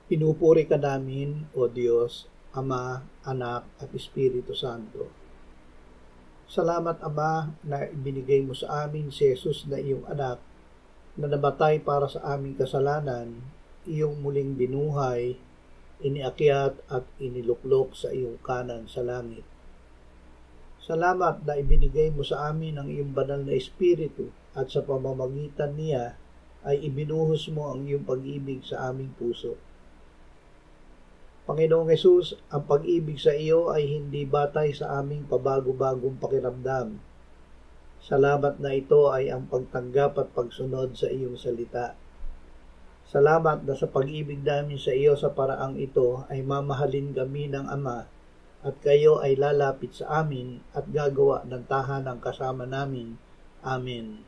Pinupuri ka namin, O Diyos, Ama, Anak, at Espiritu Santo. Salamat, Ama, na ibinigay mo sa amin si Jesus na iyong anak, na namatay para sa aming kasalanan, iyong muling binuhay, iniakyat at iniluklok sa iyong kanan sa langit. Salamat na ibinigay mo sa amin ang iyong banal na Espiritu at sa pamamagitan niya ay ibinuhos mo ang iyong pag-ibig sa aming puso. Panginoong Hesus, ang pag-ibig sa iyo ay hindi batay sa aming pabago-bagong pakiramdam. Salamat na ito ay ang pagtanggap at pagsunod sa iyong salita. Salamat na sa pag-ibig namin sa iyo sa paraang ito ay mamahalin kami ng Ama at kayo ay lalapit sa amin at gagawa ng tahanang kasama namin. Amen.